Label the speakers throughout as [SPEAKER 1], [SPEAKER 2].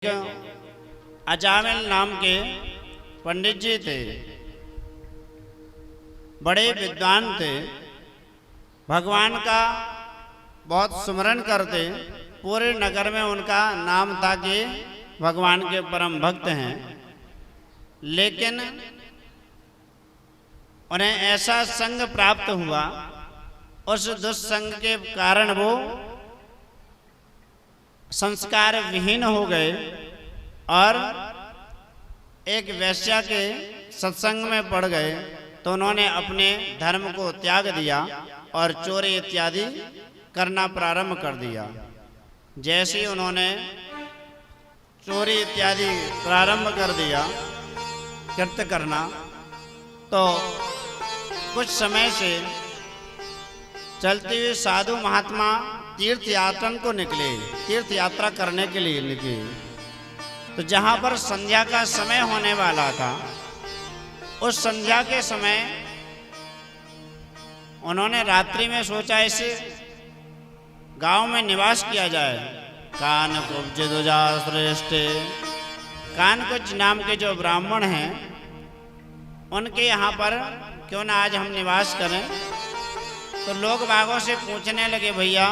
[SPEAKER 1] अजामिल नाम के पंडित जी थे, बड़े विद्वान थे, भगवान का बहुत सुमरन करते। पूरे नगर में उनका नाम था कि भगवान के परम भक्त हैं। लेकिन उन्हें ऐसा संग प्राप्त हुआ, उस दुस्संग के कारण वो संस्कार विहीन हो गए और एक वैश्या के सत्संग में पड़ गए। तो उन्होंने अपने धर्म को त्याग दिया और चोरी इत्यादि करना प्रारंभ कर दिया। जैसे ही उन्होंने चोरी इत्यादि प्रारंभ कर दिया कृत्य करना, तो कुछ समय से चलते हुए साधु महात्मा तीर्थ यात्रा को निकले, तीर्थ यात्रा करने के लिए निकले। तो जहाँ पर संध्या का समय होने वाला था, उस संध्या के समय उन्होंने रात्रि में सोचा इस गांव में निवास किया जाए। कान कुब्ज दुजा श्रेष्ठ, कान कुब्ज नाम के जो ब्राह्मण हैं उनके यहाँ पर क्यों ना आज हम निवास करें। तो लोग बागों से पूछने लगे, भैया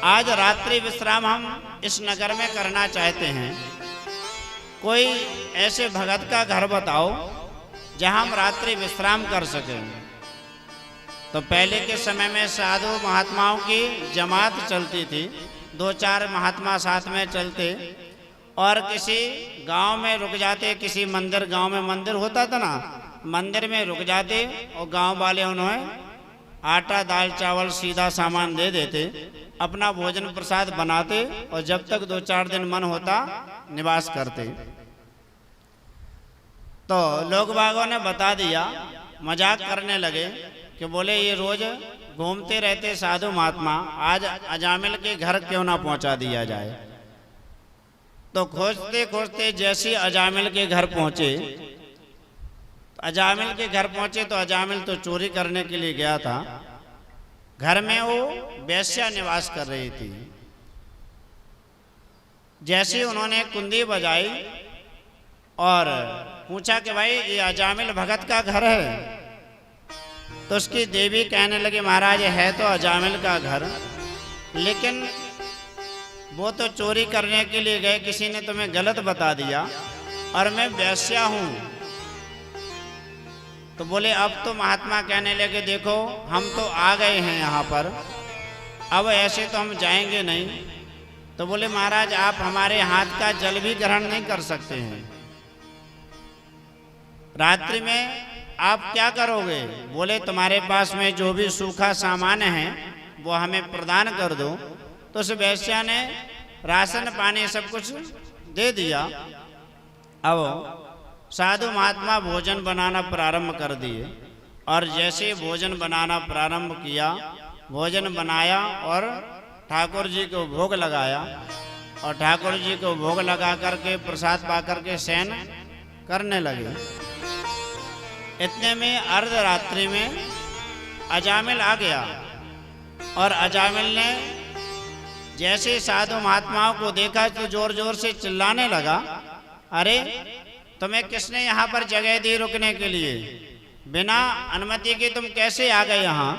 [SPEAKER 1] आज रात्रि विश्राम हम इस नगर में करना चाहते हैं, कोई ऐसे भगत का घर बताओ जहां हम रात्रि विश्राम कर सकें। तो पहले के समय में साधु महात्माओं की जमात चलती थी, दो चार महात्मा साथ में चलते और किसी गांव में रुक जाते। किसी मंदिर, गांव में मंदिर होता था ना, मंदिर में रुक जाते और गांव वाले उन्हें आटा दाल चावल सीधा सामान दे देते, अपना भोजन प्रसाद बनाते और जब तक दो चार दिन मन होता निवास करते। तो लोग बागों ने बता दिया, मजाक करने लगे कि बोले ये रोज घूमते रहते साधु महात्मा, आज अजामिल के घर क्यों ना पहुंचा दिया जाए। तो खोजते खोजते जैसे अजामिल के घर पहुंचे, अजामिल के घर पहुंचे तो अजामिल तो चोरी करने के लिए गया था। घर में वो वैश्या निवास कर रही थी। जैसे उन्होंने कुंडी बजाई और पूछा कि भाई ये अजामिल भगत का घर है। तो उसकी देवी कहने लगी, महाराज है तो अजामिल का घर, लेकिन वो तो चोरी करने के लिए गए, किसी ने तुम्हें गलत बता दिया और मैं वैश्या हूँ। तो बोले अब तो महात्मा कहने लगे, देखो हम तो आ गए हैं यहाँ पर, अब ऐसे तो हम जाएंगे नहीं। तो बोले महाराज आप हमारे हाथ का जल भी ग्रहण नहीं कर सकते हैं, रात्रि में आप क्या करोगे। बोले तुम्हारे पास में जो भी सूखा सामान है वो हमें प्रदान कर दो। तो उस वैश्या ने राशन पानी सब कुछ दे दिया। अब साधु महात्मा भोजन बनाना प्रारंभ कर दिए और जैसे भोजन बनाना प्रारंभ किया, भोजन बनाया और ठाकुर जी को भोग लगाया और ठाकुर जी को भोग लगा करके प्रसाद पा करके शयन करने लगे। इतने में अर्धरात्रि में अजामिल आ गया और अजामिल ने जैसे साधु महात्माओं को देखा तो जोर जोर से चिल्लाने लगा, अरे तुम्हें किसने यहाँ पर जगह दी रुकने के लिए, बिना अनुमति के तुम कैसे आ गए यहाँ।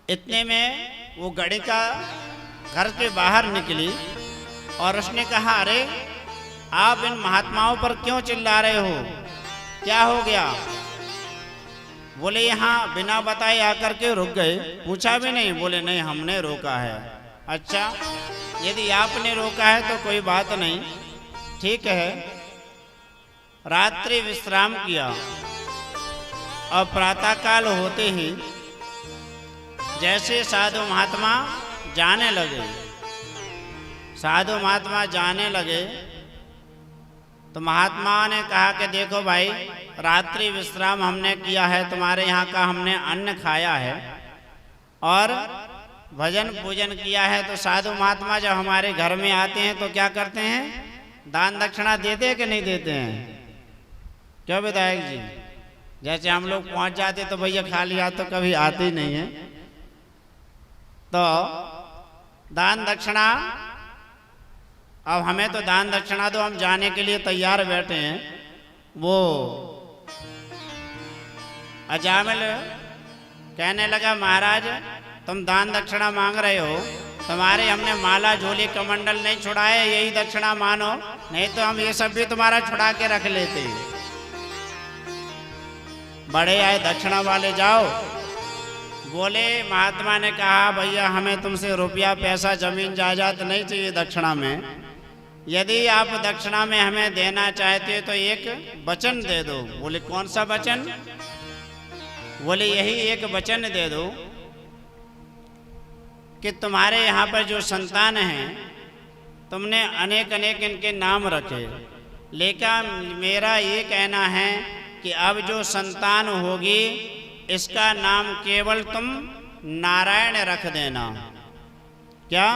[SPEAKER 1] इतने में वो गणिका घर के बाहर निकली और उसने कहा, अरे आप इन महात्माओं पर क्यों चिल्ला रहे हो, क्या हो गया। बोले यहाँ बिना बताए आकर के रुक गए, पूछा भी नहीं। बोले नहीं हमने रोका है। अच्छा यदि आपने रोका है तो कोई बात नहीं, ठीक है। रात्रि विश्राम किया और प्रातःकाल होते ही जैसे साधु महात्मा जाने लगे, साधु महात्मा जाने लगे तो महात्मा ने कहा कि देखो भाई रात्रि विश्राम हमने किया है, तुम्हारे यहाँ का हमने अन्न खाया है और भजन पूजन किया है। तो साधु महात्मा जब हमारे घर में आते हैं तो क्या करते हैं, दान दक्षिणा देते हैं कि नहीं देते हैं। क्या विधायक जी, जैसे हम लोग पहुंच जाते तो भैया खाली हाथ तो कभी आते ही नहीं है। तो दान दक्षिणा अब हमें तो दान दक्षिणा दो, हम जाने के लिए तैयार बैठे हैं। वो अजामिल कहने लगा, महाराज तुम दान दक्षिणा मांग रहे हो, तुम्हारे हमने माला झोली कमंडल नहीं छुड़ाए, यही दक्षिणा मानो, नहीं तो हम ये सब भी तुम्हारा छुड़ा के रख लेते। बड़े आए दक्षिणा वाले, जाओ। बोले महात्मा ने कहा, भैया हमें तुमसे रुपया पैसा जमीन जायदाद नहीं चाहिए दक्षिणा में, यदि आप दक्षिणा में हमें देना चाहते हो तो एक वचन दे दो। बोले कौन सा वचन? बोले यही एक वचन दे दो कि तुम्हारे यहाँ पर जो संतान हैं, तुमने अनेक अनेक इनके नाम रखे, लेकिन मेरा ये कहना है कि अब जो संतान होगी इसका नाम केवल तुम नारायण रख देना। क्या?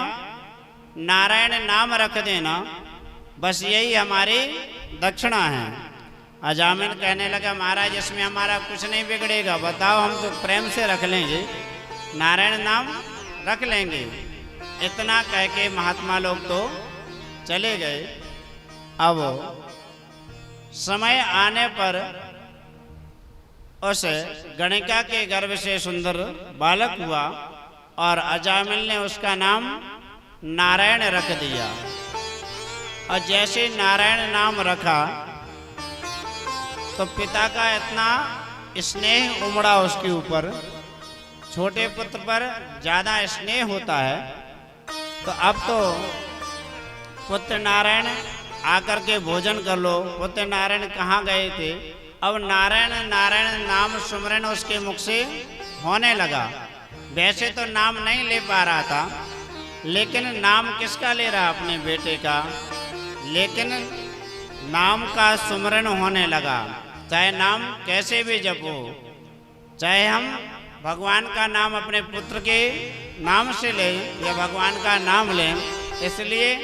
[SPEAKER 1] नारायण नाम रख देना, बस यही हमारी दक्षिणा है। अजामिल कहने लगा, महाराज इसमें हमारा कुछ नहीं बिगड़ेगा, बताओ, हम तो प्रेम से रख लेंगे, नारायण नाम रख लेंगे। इतना कह के महात्मा लोग तो चले गए। अब समय आने पर उस गणिका के गर्भ से सुंदर बालक हुआ और अजामिल ने उसका नाम नारायण रख दिया। और जैसे नारायण नाम रखा तो पिता का इतना स्नेह उमड़ा उसके ऊपर, छोटे पुत्र पर ज़्यादा स्नेह होता है। तो अब तो पुत्र नारायण आकर के भोजन कर लो। पुत्र नारायण कहाँ गए थे? अब नारायण नारायण नाम सुमरन उसके मुख से होने लगा। वैसे तो नाम नहीं ले पा रहा था, लेकिन नाम किसका ले रहा? अपने बेटे का। लेकिन नाम का सुमरन होने लगा। चाहे नाम कैसे भी जपो, चाहे हम भगवान का नाम अपने पुत्र के नाम से लें या भगवान का नाम लें, इसलिए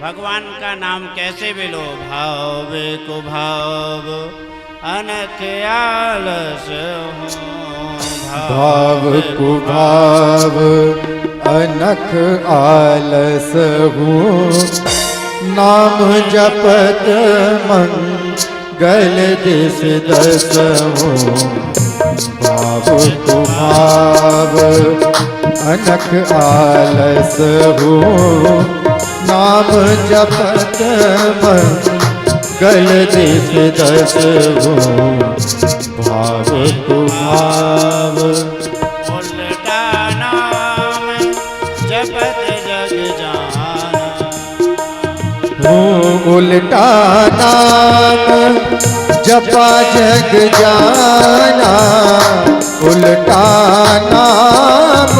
[SPEAKER 1] भगवान का नाम कैसे भी लो, भाव को भाव अनख आलस हो,
[SPEAKER 2] भाव को भाव अनख आलस हो, नाम जपत मंगल दिस दस हो। भाव को भाव अनख आलस हो, नाम जपत मंगल दिस दस हो। भाव को भाव
[SPEAKER 1] उल्टा नाम जपत जग जाना
[SPEAKER 2] हो, उल्टा नाम जपा जग जाना, उल्टा नाम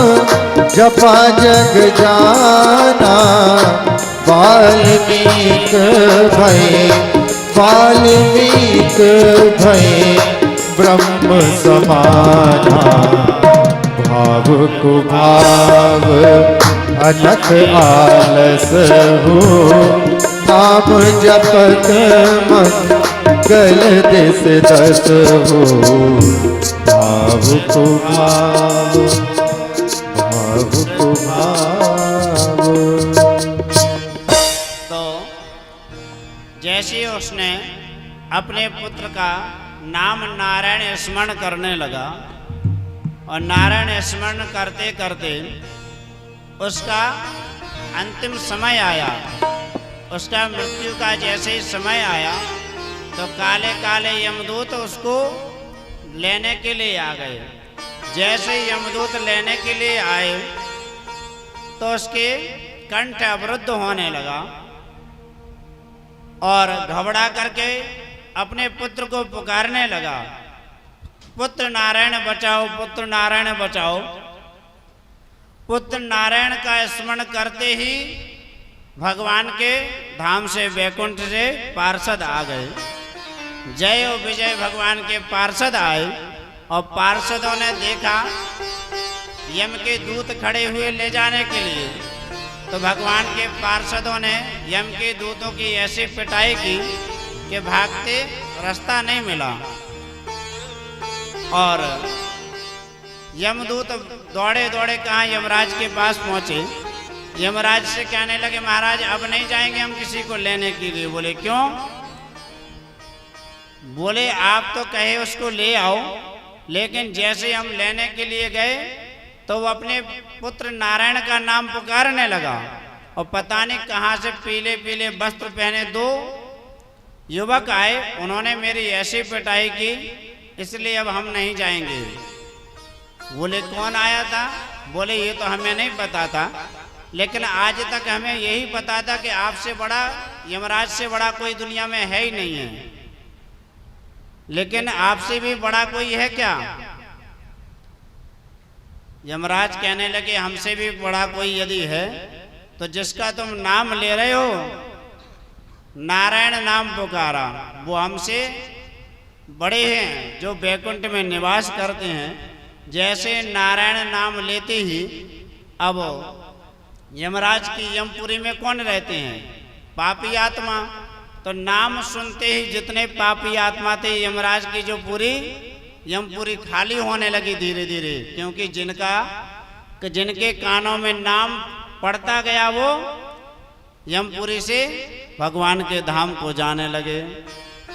[SPEAKER 2] जपा जग जाना। वाल्मीक भय, वाल्मीक भय ब्रह्म समाना। भाव को भाव अनख आलस हो, नाम जपत मंगल दिस दस हो। भाव को भाव, भाव को भाव।
[SPEAKER 1] तो जैसे उसने अपने पुत्र का नाम नारायण स्मरण करने लगा और नारायण स्मरण करते करते उसका अंतिम समय आया, उसका मृत्यु का जैसे ही समय आया तो काले काले यमदूत उसको लेने के लिए आ गए। जैसे ही यमदूत लेने के लिए आए तो उसके कंठ अवरुद्ध होने लगा और घबरा करके अपने पुत्र को पुकारने लगा, पुत्र नारायण बचाओ, पुत्र नारायण बचाओ। पुत्र नारायण का स्मरण करते ही भगवान के धाम से, वैकुंठ से पार्षद आ गए। जय और विजय भगवान के पार्षद आए और पार्षदों ने देखा यम के दूत खड़े हुए ले जाने के लिए, तो भगवान के पार्षदों ने यम के दूतों की ऐसी पिटाई की कि भागते रास्ता नहीं मिला और यमदूत दौड़े दौड़े कहाँ यमराज के पास पहुँचे यमराज से कहने लगे महाराज अब नहीं जाएंगे हम किसी को लेने के लिए। बोले क्यों? बोले आप तो कहे उसको ले आओ, लेकिन जैसे हम लेने के लिए गए तो वो अपने पुत्र नारायण का नाम पुकारने लगा और पता नहीं कहाँ से पीले पीले वस्त्र पहने दो युवक आए, उन्होंने मेरी ऐसी पिटाई की, इसलिए अब हम नहीं जाएंगे। बोले कौन आया था? बोले ये तो हमें नहीं पता था, लेकिन आज तक हमें यही पता था कि आपसे बड़ा, यमराज से बड़ा कोई दुनिया में है ही नहीं है, लेकिन आपसे भी बड़ा कोई है क्या? यमराज कहने लगे हमसे भी बड़ा कोई यदि है तो जिसका तुम नाम ले रहे हो, नारायण नाम पुकारा, वो हमसे बड़े हैं जो बैकुंठ में निवास करते हैं। जैसे नारायण नाम लेते ही अब यमराज की यमपुरी में कौन रहते हैं? पापी आत्मा। तो नाम सुनते ही जितने पापी आत्मा थे, यमराज की जो पूरी यमपुरी खाली होने लगी धीरे धीरे, क्योंकि जिनके कानों में नाम पड़ता गया वो यमपुरी से भगवान के धाम को जाने लगे।